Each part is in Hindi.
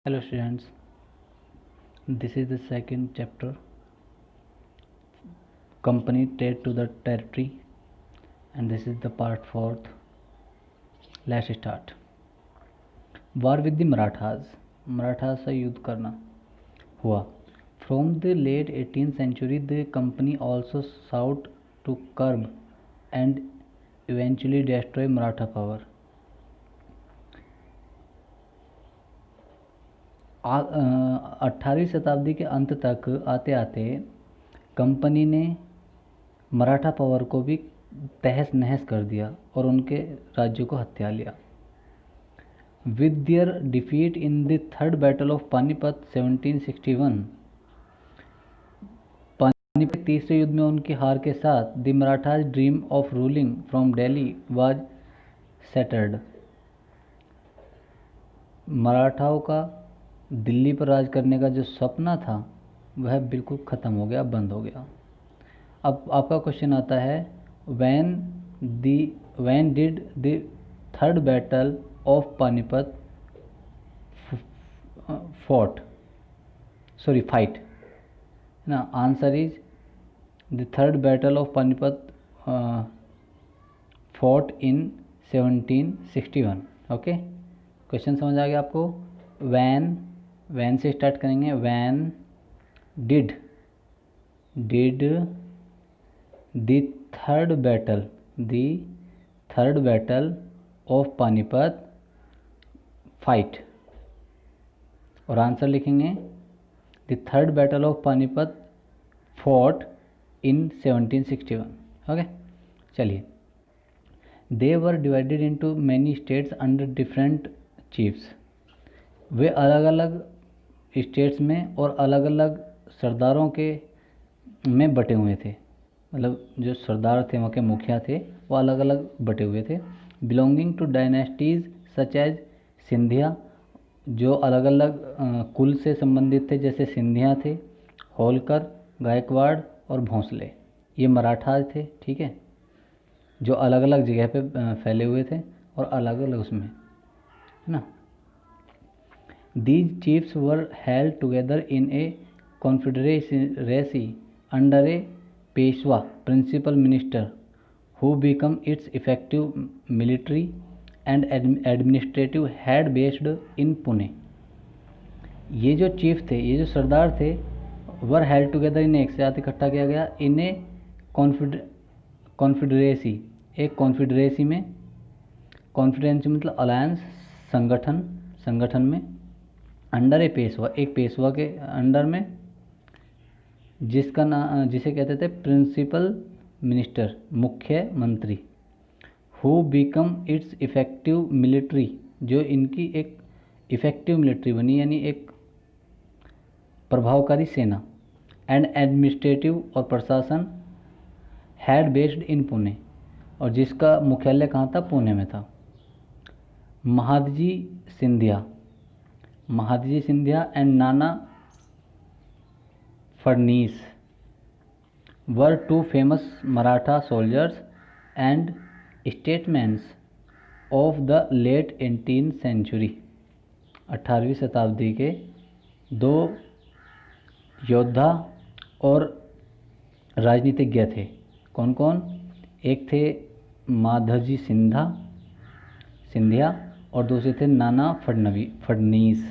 Hello students, this is the second chapter, company trade to the territory, and this is the part 4th. Let's start. War with the Marathas से युद्ध करना हुआ. From the late 18th century, the company also sought to curb and eventually destroy Maratha power. 18वीं शताब्दी के अंत तक आते आते कंपनी ने मराठा पावर को भी तहस नहस कर दिया और उनके राज्यों को हत्या लिया. With their defeat in the third battle of Panipat 1761, Panipat के तीसरे युद्ध में उनकी हार के साथ the Marathas dream of ruling from Delhi was shattered. मराठाओं का दिल्ली पर राज करने का जो सपना था वह बिल्कुल ख़त्म हो गया, बंद हो गया. अब आपका क्वेश्चन आता है, when did the third battle of Panipat fight. ना answer is the third battle of Panipat fought in 1761. Okay, question समझ आ गया आपको. वैन से स्टार्ट करेंगे. When did the third battle of Panipat fight, और आंसर लिखेंगे the third battle of Panipat fought in 1761. Okay, चलिए. They were divided into many states under different chiefs. वे अलग अलग स्टेट्स में और अलग अलग सरदारों के में बटे हुए थे. मतलब जो सरदार थे, वहाँ के मुखिया थे, वो अलग अलग बटे हुए थे. Belonging to dynasties such as Scindia, जो अलग अलग कुल से संबंधित थे, जैसे सिंधिया थे, होलकर, गायकवाड़ और भोंसले. ये मराठाज थे. ठीक है, जो अलग अलग जगह पे फैले हुए थे और अलग अलग उसमें, है ना. These chiefs were held together in a confederacy under a Peshwa principal minister who became its effective military and administrative head based in Pune. ये जो चीफ थे, ये जो सरदार थे, वर हेल्ड टुगेदर इन, एक साथ इकट्ठा किया गया, इन ए कॉन्फेडरेसी, एक कॉन्फेडरेसी में. कॉन्फिडेंसी मतलब अलायंस, संगठन में. अंडर ए पेशवा, एक पेशवा के अंडर में, जिसे कहते थे प्रिंसिपल मिनिस्टर, मुख्य मंत्री. Who become it's effective military, जो इनकी एक इफेक्टिव मिलिट्री बनी, यानी एक प्रभावकारी सेना. एंड एडमिनिस्ट्रेटिव, और प्रशासन, हेड बेस्ड इन पुणे, और जिसका मुख्यालय कहाँ था? पुणे में था. Mahadji Scindia and Nana Phadnis were two famous Maratha soldiers and स्टेटमेंट्स of the late 18th century. 18वीं शताब्दी के दो योद्धा और राजनीतिज्ञ थे. कौन कौन? एक थे माधवजी सिंधिया और दूसरे थे नाना फडनीस.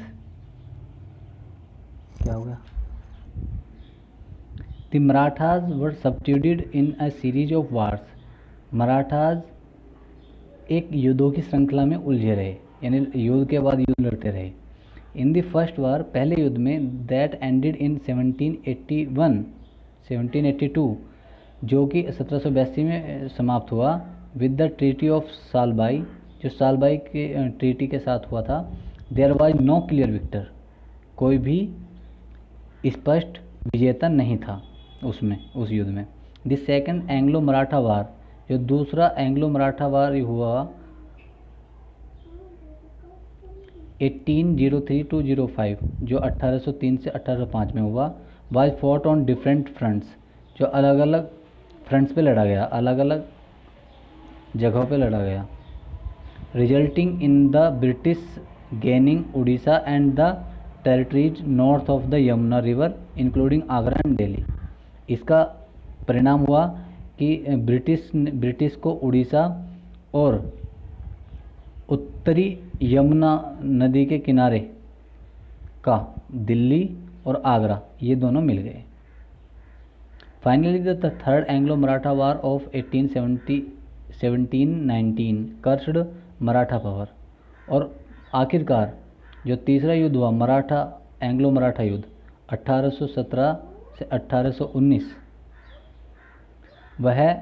क्या हो गया? The Marathas were subdued in a series of wars. Marathas एक युद्धों की श्रृंखला में उलझे रहे, यानी युद्ध के बाद युद्ध लड़ते रहे. इन द फर्स्ट वार, पहले युद्ध में, दैट एंडेड इन 1782, जो कि 1782 में समाप्त हुआ, with the treaty of Salbai, जो सालबाई के ट्रीटी के साथ हुआ था. There was no clear victor, कोई भी स्पष्ट विजेता नहीं था उस युद्ध में. The second Anglo Maratha war, जो दूसरा एंग्लो मराठा वार हुआ 1803 to 05, जो 1803 से 1805 में हुआ, was fought on different fronts, जो अलग अलग फ्रंट्स पे लड़ा गया, अलग अलग जगहों पे लड़ा गया. Resulting in the British gaining Orissa and the territories north of the Yamuna river including Agra and Delhi. इसका परिणाम हुआ कि ब्रिटिश को उड़ीसा और उत्तरी यमुना नदी के किनारे का दिल्ली और आगरा ये दोनों मिल गए। Finally the third Anglo Maratha war of 1719 cursed Maratha power. और आखिरकार जो तीसरा युद्ध हुआ मराठा एंग्लो मराठा युद्ध 1817 से 1819, वह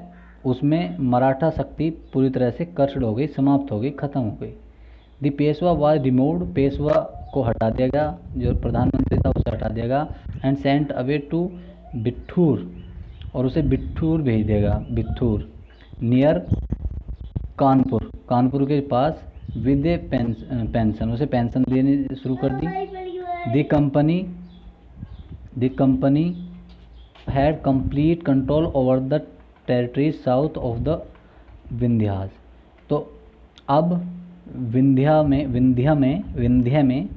उसमें मराठा शक्ति पूरी तरह से कर्स्ड हो गई, समाप्त हो गई, खत्म हो गई। The Peshwa was removed, Peshwa को हटा दिया गया, जो प्रधानमंत्री था उसे हटा दिया गया। And sent away to Bithoor, और उसे बिठूर भेज देगा, बिठूर नियर कानपुर, कानपुर के पास विद ए पेंशन, उसे पेंशन देनी शुरू कर दी। The company had complete control over the territory south of the Vindhyas. तो अब विंध्या में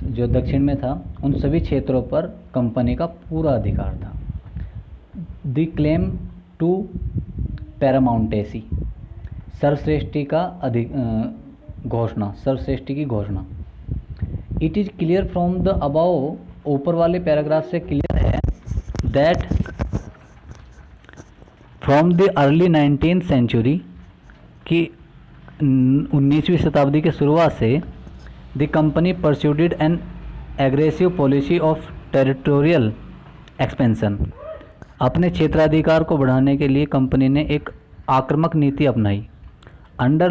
जो दक्षिण में था उन सभी क्षेत्रों पर कंपनी का पूरा अधिकार था। द क्लेम टू पैरामाउंटेसी, सर्वश्रेष्ठी का घोषणा, सर्वश्रेष्ठी की घोषणा। It is clear from the above, ऊपर वाले पैराग्राफ से क्लियर है, that from the early 19th century, कि 19वीं शताब्दी के शुरुआत से the company pursued an aggressive policy of territorial expansion, अपने क्षेत्राधिकार को बढ़ाने के लिए कंपनी ने एक आक्रामक नीति अपनाई। अंडर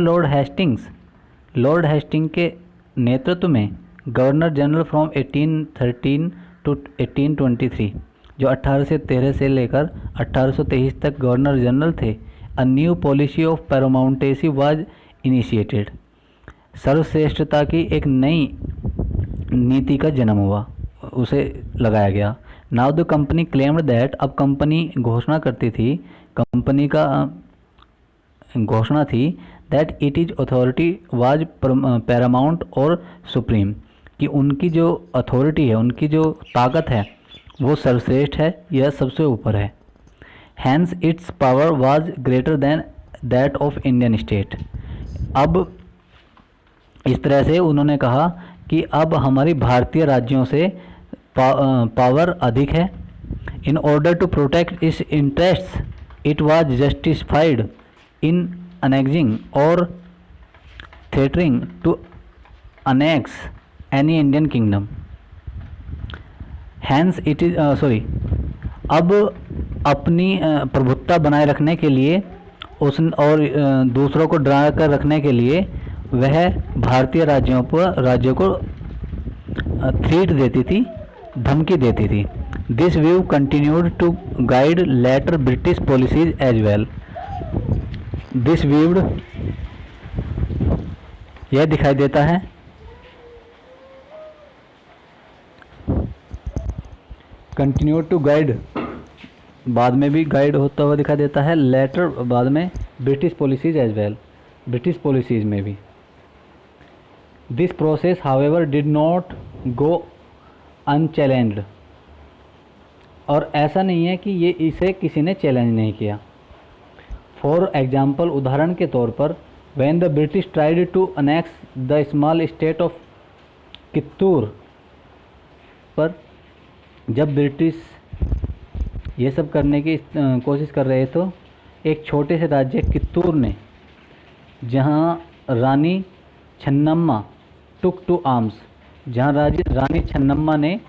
लॉर्ड हेस्टिंग के नेतृत्व में गवर्नर जनरल फ्रॉम 1813 टू 1823, जो 1813 से लेकर 1823 तक गवर्नर जनरल थे, a new policy of paramountcy was initiated, सर्वश्रेष्ठता की एक नई नीति का जन्म हुआ, उसे लगाया गया। Now the company claimed that, अब कंपनी घोषणा करती थी, कंपनी का घोषणा थी that it is authority was Paramount और सुप्रीम, कि उनकी जो अथॉरिटी है, उनकी जो ताकत है वो सर्वश्रेष्ठ है, यह सबसे ऊपर है। Hence its power was greater than that of Indian state. अब इस तरह से उन्होंने कहा कि अब हमारी भारतीय राज्यों से पावर अधिक है। In order to protect its interests it was justified in annexing or threatening to annex any Indian kingdom. Hence it is अब अपनी प्रभुत्ता बनाए रखने के लिए और दूसरों को डरा कर रखने के लिए वह भारतीय राज्यों को थ्रेट देती थी, धमकी देती थी। This view continued to guide later British policies as well. This viewed, यह दिखाई देता है, कंटिन्यू टू गाइड, बाद में भी गाइड होता हुआ दिखाई देता है, लेटर बाद में British policies as well, British policies में भी। This process however did not go unchallenged, और ऐसा नहीं है कि ये इसे किसी ने चैलेंज नहीं किया। फॉर एग्जाम्पल, उदाहरण के तौर पर, when the British tried to annex the small state of Kittur, पर जब ब्रिटिश ये सब करने की कोशिश कर रहे तो एक छोटे से राज्य कित्तूर ने, जहाँ रानी छन्नम्मा टुक टू आर्म्स, जहाँ रानी छन्नम्मा ने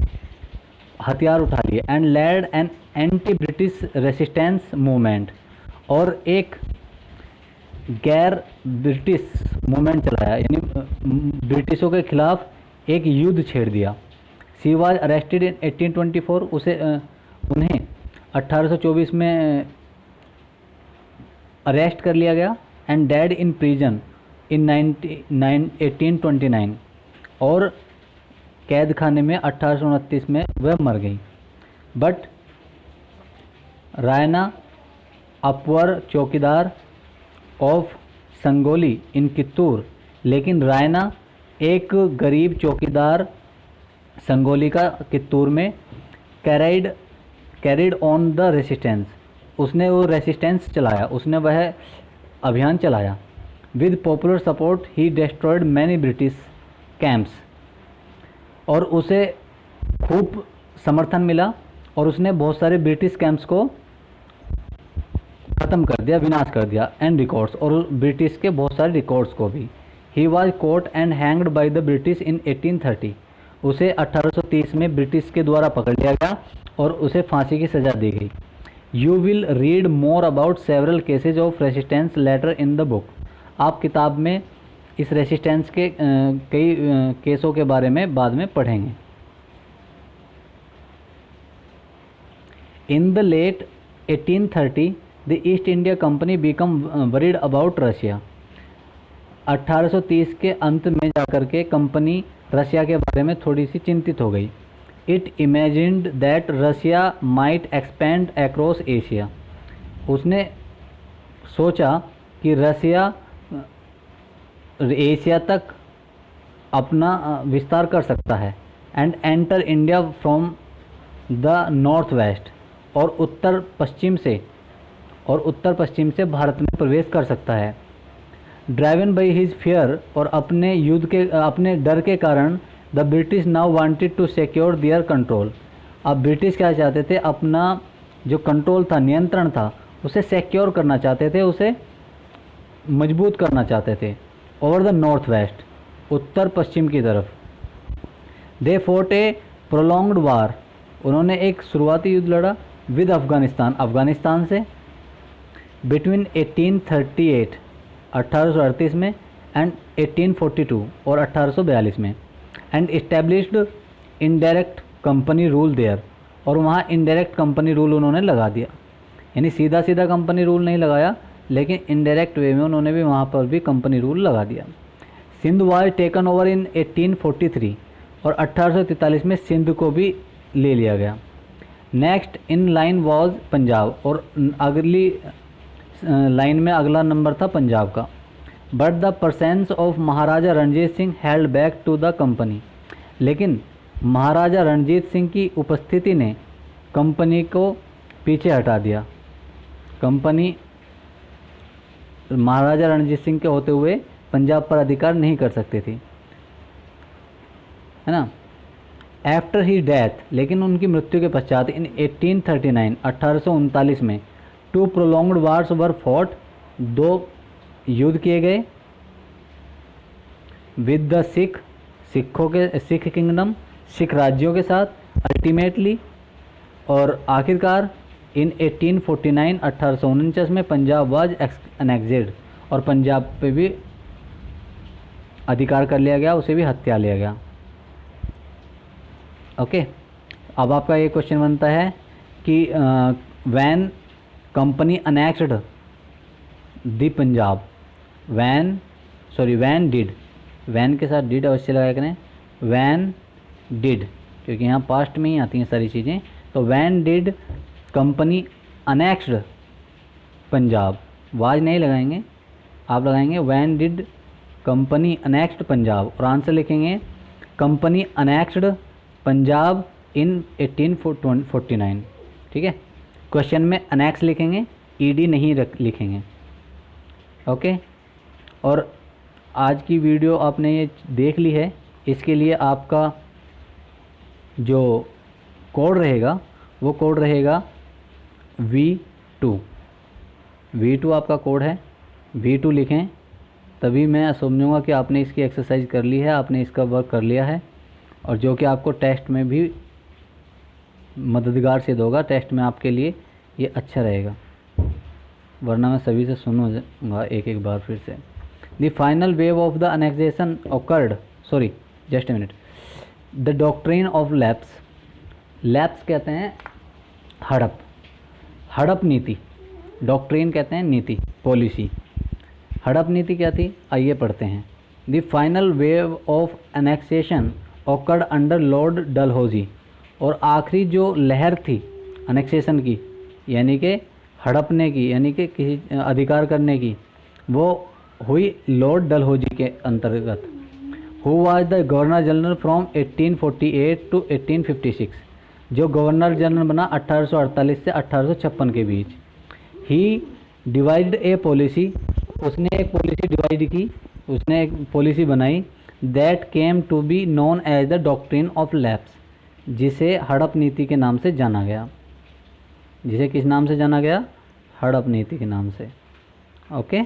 हथियार उठा लिए, and led an anti British resistance movement, और एक गैर ब्रिटिश मूवमेंट चलाया, यानी ब्रिटिशों के खिलाफ एक युद्ध छेड़ दिया। शी वाज अरेस्टेड इन 1824, उन्हें 1824 में अरेस्ट कर लिया गया, एंड डेड इन प्रिजन इन 1829, और कैद खाने में 1829 में वह मर गई। बट रायना अपवर चौकीदार ऑफ संगोली इन कित्तूर, लेकिन रायना एक गरीब चौकीदार संगोलिका कित्तूर में कैरिड ऑन द रेसिस्टेंस, उसने वो रेसिस्टेंस चलाया, उसने वह अभियान चलाया। With popular support he destroyed many British camps, और उसे खूब समर्थन मिला और उसने बहुत सारे ब्रिटिश कैंप्स को ख़त्म कर दिया, विनाश कर दिया। एंड रिकॉर्ड्स, और ब्रिटिश के बहुत सारे रिकॉर्ड्स को भी। He was caught and hanged by the British in 1830, उसे 1830 में ब्रिटिश के द्वारा पकड़ लिया गया और उसे फांसी की सज़ा दी गई। You will read more about several cases of resistance later in the book, आप किताब में इस रेसिस्टेंस के कई केसों के बारे में बाद में पढ़ेंगे। In the late 1830 the East India company became worried about Russia, 1830 के अंत में जाकर के कंपनी रशिया के बारे में थोड़ी सी चिंतित हो गई। It imagined that Russia might expand across Asia, उसने सोचा कि रशिया एशिया तक अपना विस्तार कर सकता है। And enter India from the north west, और उत्तर पश्चिम से भारत में प्रवेश कर सकता है। ड्राइवन बाई हिज फियर, और अपने डर के कारण the British now wanted to secure their control, अब ब्रिटिश क्या चाहते थे, अपना जो कंट्रोल था, नियंत्रण था, उसे सिक्योर करना चाहते थे, उसे मजबूत करना चाहते थे। ओवर द नॉर्थ वेस्ट, उत्तर पश्चिम की तरफ। दे फोर्ट ए प्रोलॉन्ग्ड वार, उन्होंने एक शुरुआती युद्ध लड़ा विद अफगानिस्तान से, बिटवीन 1838 1838 में एंड 1842 और 1842 में। And established indirect company rule there, और वहाँ इनडायरेक्ट कंपनी रूल उन्होंने लगा दिया, यानी सीधा कंपनी रूल नहीं लगाया, लेकिन इनडायरेक्ट वे में उन्होंने भी वहाँ पर भी कंपनी रूल लगा दिया। Sindh was taken over in 1843, और 1843 में सिंध को भी ले लिया गया। Next in line was Punjab, और अगली लाइन में अगला नंबर था पंजाब का। But the presence of Maharaja Ranjit Singh held back to the company, लेकिन महाराजा रणजीत सिंह की उपस्थिति ने कंपनी को पीछे हटा दिया। कंपनी महाराजा रणजीत सिंह के होते हुए पंजाब पर अधिकार नहीं कर सकती थी, है ना। आफ्टर ही डेथ, लेकिन उनकी मृत्यु के पश्चात इन 1839 1839 में 2 प्रोलॉन्ग्ड वार्स वर फॉट, 2 युद्ध किए गए with the Sikh kingdom, Sikh राज्यों के साथ। अल्टीमेटली, और आखिरकार इन 1849 1849 में पंजाब वाज एनेक्टेड, और पंजाब पे भी अधिकार कर लिया गया, उसे भी हत्या लिया गया। ओके, अब आपका ये क्वेश्चन बनता है कि when company annexed the Punjab, when did, when के साथ डिड अवश्य लगाया करें, वैन डिड, क्योंकि यहाँ पास्ट में ही आती हैं सारी चीज़ें। तो when did company annexed Punjab, was नहीं लगाएंगे, आप लगाएंगे when did company annexed Punjab, और आंसर लिखेंगे कंपनी अनेक्स्ड पंजाब इन 1849। ठीक है, क्वेश्चन में अनेक्स लिखेंगे, ईडी नहीं लिखेंगे। ओके, और आज की वीडियो आपने ये देख ली है, इसके लिए आपका जो कोड रहेगा वो कोड रहेगा V2 आपका कोड है, V2 लिखें, तभी मैं समझूंगा कि आपने इसकी एक्सरसाइज कर ली है, आपने इसका वर्क कर लिया है, और जो कि आपको टेस्ट में भी मददगार सिद्ध होगा। टेस्ट में आपके लिए ये अच्छा रहेगा, वरना मैं सभी से सुनूंगा एक बार फिर से। The final wave of the annexation awkward, sorry just a minute, the doctrine of lapse कहते हैं हड़प नीति, डॉक्ट्रिन कहते हैं नीति, पॉलिसी। हड़प नीति क्या थी, आइए पढ़ते हैं। The final wave of annexation awkward under Lord Dalhousie, और आखिरी जो लहर थी अनेक्सेशन की, यानी कि हड़पने की, यानी कि किसी अधिकार करने की, वो हुई लॉर्ड डलहौजी के अंतर्गत। Who was the governor general from 1848 to 1856, जो गवर्नर जनरल बना 1848 से 1856 के बीच। ही डिवाइड ए पॉलिसी, उसने एक पॉलिसी डिवाइड की, उसने एक पॉलिसी बनाई। That came to be known as the doctrine of lapse, जिसे हड़प नीति के नाम से जाना गया। जिसे किस नाम से जाना गया? हड़प नीति के नाम से। Okay.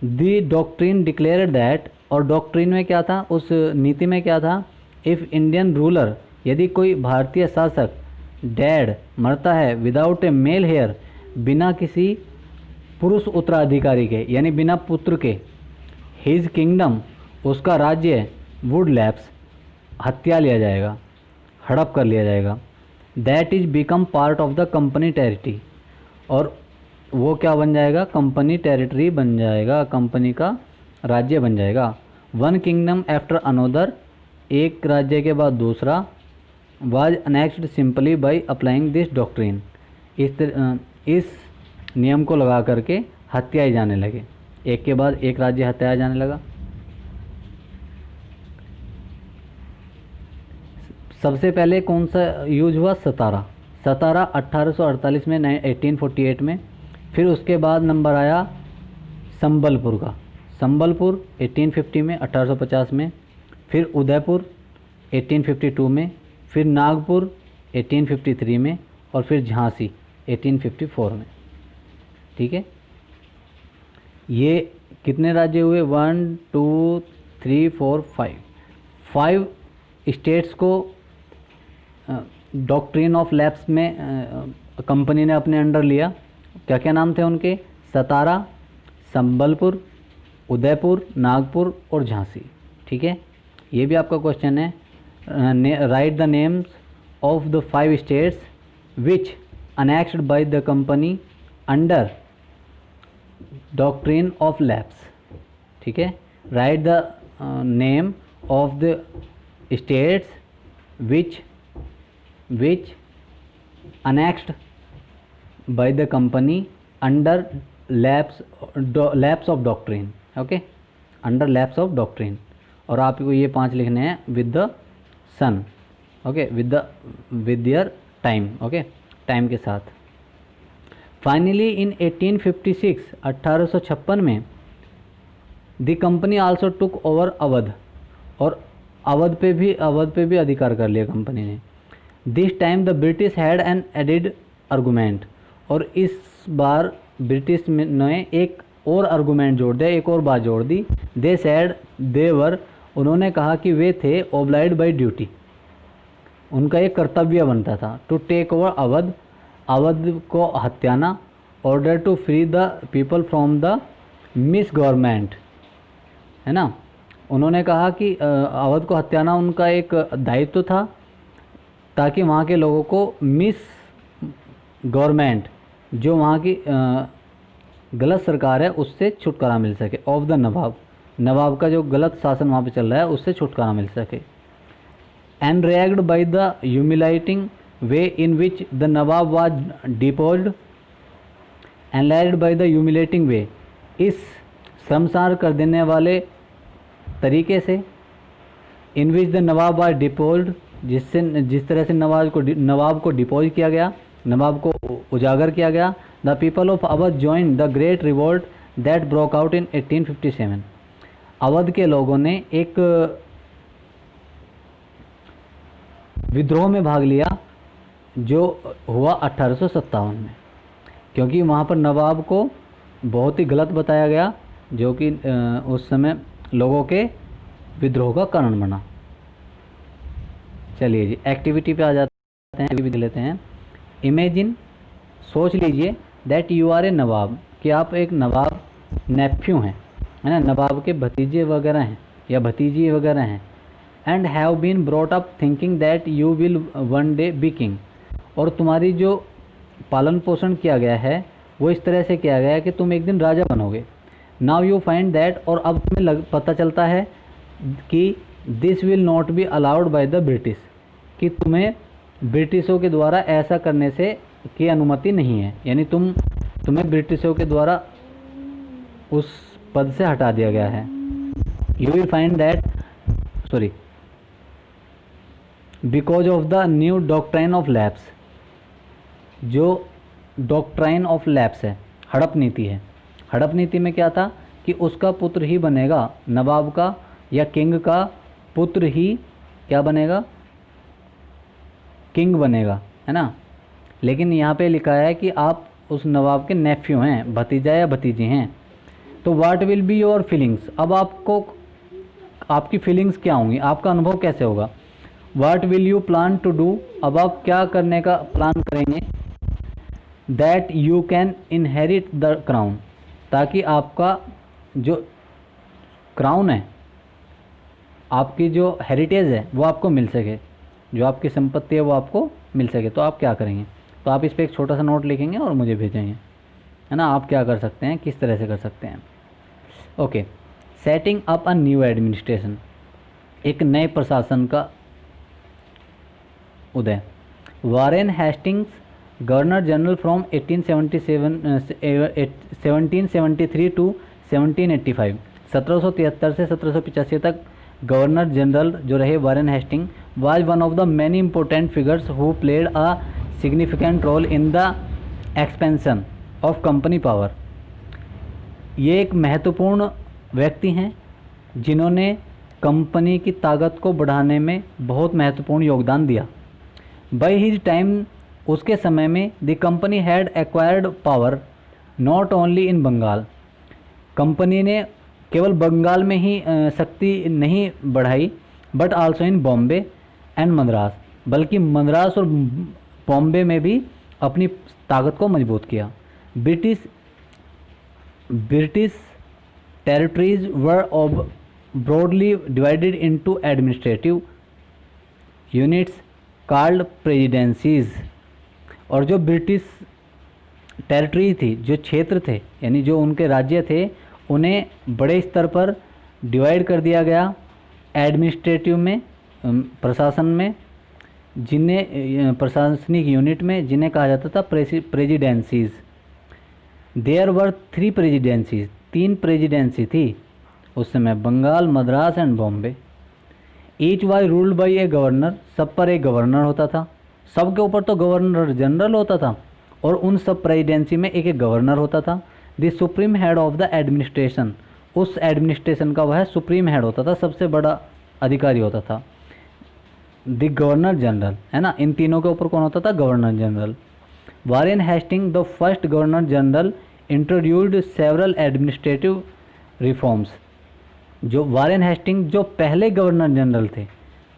The doctrine declared that, और डॉक्ट्रिन में क्या था, उस नीति में क्या था? इफ़ इंडियन रूलर, यदि कोई भारतीय शासक डेड, मरता है, विदाउट ए मेल हेयर, बिना किसी पुरुष उत्तराधिकारी के, यानी बिना पुत्र के, हिज किंगडम, उसका राज्य, वुड लैप्स, हत्या लिया जाएगा, हड़प कर लिया जाएगा। That is become part of the company territory, और वो क्या बन जाएगा? कंपनी टेरिटरी बन जाएगा, कंपनी का राज्य बन जाएगा। वन किंगडम आफ्टर अनोदर, एक राज्य के बाद दूसरा। Was annexed simply by applying this doctrine, इस नियम को लगा करके हत्याए जाने लगे, एक के बाद एक राज्य हत्याया जाने लगा। सबसे पहले कौन सा यूज हुआ? सतारा। सतारा 1848 में, 1848 में। फिर उसके बाद नंबर आया संबलपुर का, संबलपुर 1850 में, 1850 में। फिर उदयपुर 1852 में। फिर नागपुर 1853 में, और फिर झांसी 1854 में। ठीक है, ये कितने राज्य हुए? 1 2 3 4 5 स्टेट्स को डॉक्ट्रिन ऑफ लैप्स में कंपनी ने अपने अंडर लिया। क्या क्या नाम थे उनके? सतारा, संबलपुर, उदयपुर, नागपुर और झांसी। ठीक है, ये भी आपका क्वेश्चन है। Write the names of the 5 states which annexed by the company under doctrine of lapse. ठीक है, write the name of the states which annexed by the company under lapse of doctrine। Okay, under lapse of doctrine. और आपको ये 5 लिखने हैं विद द सन। Okay, with their time. Okay, time के साथ। फाइनली इन 1856, 1856 में the company also took over Awadh, और अवध पे भी अधिकार कर लिया कंपनी ने। This time the British had an added argument, और इस बार ब्रिटिश ने एक और आर्गूमेंट जोड़ दिया, एक और बात जोड़ दी। दे सैड देवर, उन्होंने कहा कि वे थे ओब्लाइड बाय ड्यूटी, उनका एक कर्तव्य बनता था, to take over Awadh, Awadh को हत्याना, order to free the people from the misgovernment, है ना। उन्होंने कहा कि अवध को हत्याना उनका एक दायित्व था, ताकि वहाँ के लोगों को मिस गवर्नमेंट, जो वहाँ की गलत सरकार है, उससे छुटकारा मिल सके। ऑफ द नवाब, नवाब का जो गलत शासन वहाँ पे चल रहा है, उससे छुटकारा मिल सके। Enraged by the humiliating way in which the nawab was deposed, enraged by the humiliating way, इस शर्मसार कर देने वाले तरीके से, in which the nawab was deposed, जिस तरह से नवाब को डिपोज किया गया, नवाब को उजागर किया गया। The people of Awadh join the great revolt that broke out in 1857, Awadh के लोगों ने एक विद्रोह में भाग लिया जो हुआ 1857 में, क्योंकि वहाँ पर नवाब को बहुत ही गलत बताया गया, जो कि उस समय लोगों के विद्रोह का कारण बना। चलिए जी, एक्टिविटी पे आ जाते हैं, भी लेते हैं। इमेजिन, सोच लीजिए, दैट यू आर ए नवाब, कि आप एक नवाब नेफ्यू हैं, है ना, नवाब के भतीजे वगैरह हैं या भतीजी वगैरह हैं। And have been brought up thinking that you will one day be king, और तुम्हारी जो पालन पोषण किया गया है वो इस तरह से किया गया है कि तुम एक दिन राजा बनोगे। नाउ यू फाइंड दैट, और अब तुम्हें पता चलता है कि this will not be allowed by the British, कि तुम्हें ब्रिटिशों के द्वारा ऐसा करने से की अनुमति नहीं है, यानी तुम्हें ब्रिटिशों के द्वारा उस पद से हटा दिया गया है। you will find that, sorry, because of the new doctrine of lapse, जो डॉक्ट्राइन ऑफ लैप्स है, हड़प नीति है। हड़प नीति में क्या था कि उसका पुत्र ही बनेगा, नवाब का या किंग का पुत्र ही क्या बनेगा, किंग बनेगा, है ना। लेकिन यहाँ पे लिखा है कि आप उस नवाब के नेफ्यू हैं, भतीजा या भतीजी हैं। तो what will be your feelings, अब आपको आपकी फीलिंग्स क्या होंगी, आपका अनुभव कैसे होगा। What will you plan to do, अब आप क्या करने का प्लान करेंगे। That you can inherit the crown, ताकि आपका जो क्राउन है, आपकी जो हेरिटेज है वो आपको मिल सके, जो आपकी संपत्ति है वो आपको मिल सके। तो आप क्या करेंगे, तो आप इस पर एक छोटा सा नोट लिखेंगे और मुझे भेजेंगे, है ना। आप क्या कर सकते हैं, किस तरह से कर सकते हैं। Okay, setting up a new administration, एक नए प्रशासन का उदय। Warren Hastings governor general from 1773 to 1785, 1773 से 1785 तक गवर्नर जनरल जो रहे Warren Hasting, was one of the many important figures who played a significant role in the expansion of company power. ये एक महत्वपूर्ण व्यक्ति हैं जिन्होंने कंपनी की ताकत को बढ़ाने में बहुत महत्वपूर्ण योगदान दिया। बाय हिज टाइम, उसके समय में, the company had acquired power not only in Bengal, company ने केवल बंगाल में ही शक्ति नहीं बढ़ाई, but also in Bombay and Madras, बल्कि मद्रास और बॉम्बे में भी अपनी ताकत को मजबूत किया। British territories were broadly divided into administrative units called presidencies, और जो ब्रिटिश टेरिटरी थी, जो क्षेत्र थे, यानी जो उनके राज्य थे, उन्हें बड़े स्तर पर डिवाइड कर दिया गया एडमिनिस्ट्रेटिव में, प्रशासन में, जिन्हें प्रशासनिक यूनिट में, जिन्हें कहा जाता था presidencies. There were 3 presidencies, 3 presidency थी उस समय, Bengal, Madras and Bombay. Each was ruled by a governor, सब पर एक गवर्नर होता था, सबके ऊपर तो गवर्नर जनरल होता था, और उन सब प्रेसिडेंसी में एक एक गवर्नर होता था। The supreme head of the administration, उस एडमिनिस्ट्रेशन का वह सुप्रीम हेड होता था, सबसे बड़ा अधिकारी होता था, द गवर्नर जनरल, है ना। इन तीनों के ऊपर कौन होता था, governor general. Warren Hastings the first governor general introduced several administrative reforms, जो वारेन हेस्टिंग जो पहले गवर्नर जनरल थे,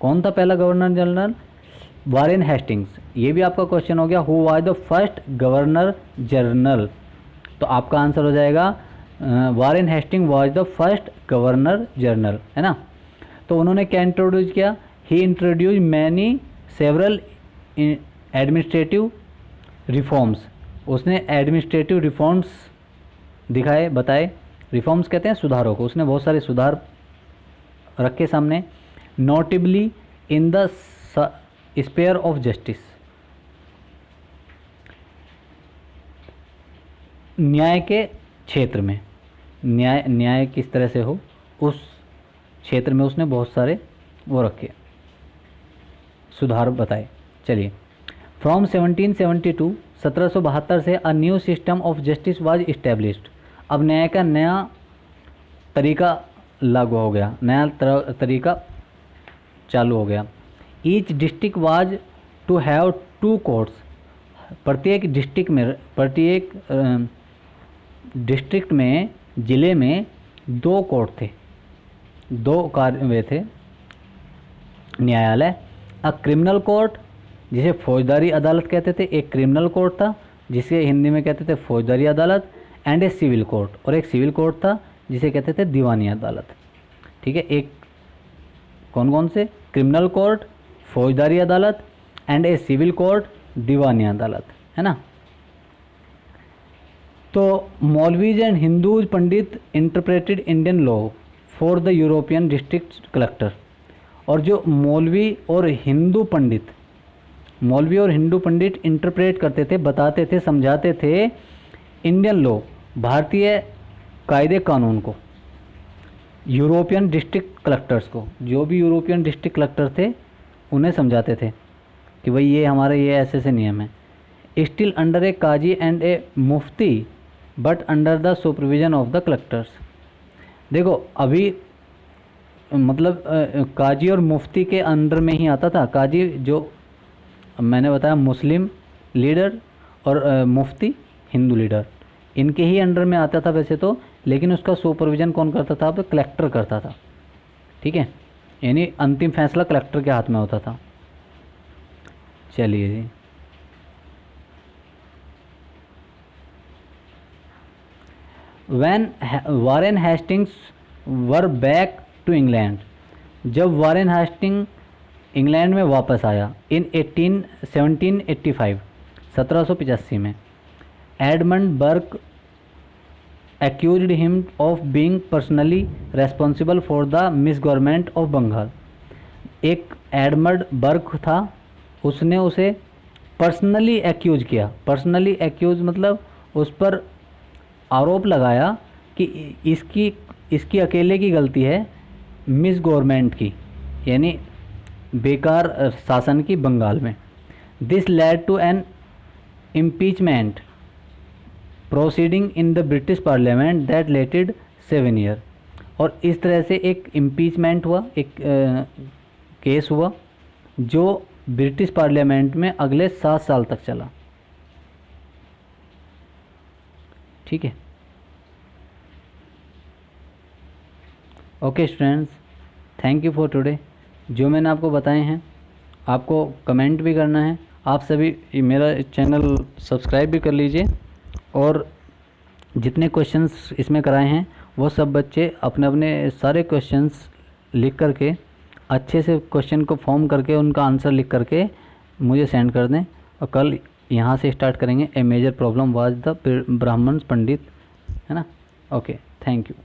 कौन था पहला गवर्नर जनरल, वारेन हेस्टिंग्स। ये भी आपका क्वेश्चन हो गया, who was the first governor general, तो आपका आंसर हो जाएगा Warren Hasting was the first governor general, है ना। तो उन्होंने क्या इंट्रोड्यूस किया, he introduce many several administrative reforms, उसने एडमिनिस्ट्रेटिव रिफॉर्म्स दिखाए, बताए। रिफॉर्म्स कहते हैं सुधारों को, उसने बहुत सारे सुधार रखे सामने। Notably in the sphere of justice, न्याय के क्षेत्र में, न्याय किस तरह से हो उस क्षेत्र में उसने बहुत सारे वो रखे, सुधार बताए। चलिए, फ्रॉम 1772, 1772 से a new system of justice was established, अब न्याय का नया तरीका लागू हो गया, नया तरीका चालू हो गया। Each district was to have 2 courts, प्रत्येक डिस्ट्रिक्ट में, ज़िले में 2 कोर्ट थे, 2 कार्य थे, न्यायालय। अ क्रिमिनल कोर्ट, जिसे फौजदारी अदालत कहते थे, एक क्रिमिनल कोर्ट था जिसे हिंदी में कहते थे फौजदारी अदालत, एंड ए सिविल कोर्ट, और एक सिविल कोर्ट था जिसे कहते थे दीवानी अदालत। ठीक है, एक कौन कौन से, क्रिमिनल कोर्ट, फौजदारी अदालत, एंड ए सिविल कोर्ट, दीवानी अदालत, है ना। तो maulvis and Hindus pandit interpreted Indian law for the European district collector, और जो मौलवी और हिंदू पंडित इंटरप्रेट करते थे, बताते थे, समझाते थे इंडियन लॉ, भारतीय कायदे कानून को, यूरोपियन डिस्ट्रिक्ट कलेक्टर्स को, जो भी यूरोपियन डिस्ट्रिक्ट कलेक्टर थे उन्हें समझाते थे कि भाई ये हमारे ये ऐसे ऐसे नियम है। Still under a qazi and a mufti but under the supervision of the collectors. देखो अभी मतलब काजी और मुफ्ती के अंडर में ही आता था। काजी जो मैंने बताया मुस्लिम लीडर और मुफ्ती हिंदू लीडर, इनके ही अंडर में आता था वैसे तो, लेकिन उसका सुपरविजन कौन करता था? अब कलेक्टर करता था। ठीक है, यानी अंतिम फैसला कलेक्टर के हाथ में होता था। चलिए जी, when Warren Hastings were back to England. जब वारेन हेस्टिंग इंग्लैंड में वापस आया इन 1785 1785 में, Edmund Burke accused him of being personally responsible for the misgovernment of Bengal. एक एडमंड बर्क था, उसने उसे पर्सनली एक्यूज किया। पर्सनली एक्यूज मतलब उस पर आरोप लगाया कि इसकी अकेले की गलती है मिस गवर्नमेंट की, यानी बेकार शासन की बंगाल में। This led to an impeachment proceeding in the British parliament that lasted 7 year. और इस तरह से एक इम्पीचमेंट हुआ, एक केस हुआ जो ब्रिटिश पार्लियामेंट में अगले 7 साल तक चला। ठीक है, okay students, thank you for today. जो मैंने आपको बताए हैं आपको कमेंट भी करना है। आप सभी मेरा चैनल सब्सक्राइब भी कर लीजिए, और जितने क्वेश्चंस इसमें कराए हैं वो सब बच्चे अपने अपने सारे क्वेश्चंस लिख करके अच्छे से क्वेश्चन को फॉर्म करके उनका आंसर लिख करके मुझे सेंड कर दें। और कल यहाँ से स्टार्ट करेंगे ए मेजर प्रॉब्लम वाज द ब्राह्मण पंडित, है ना। Okay, thank you.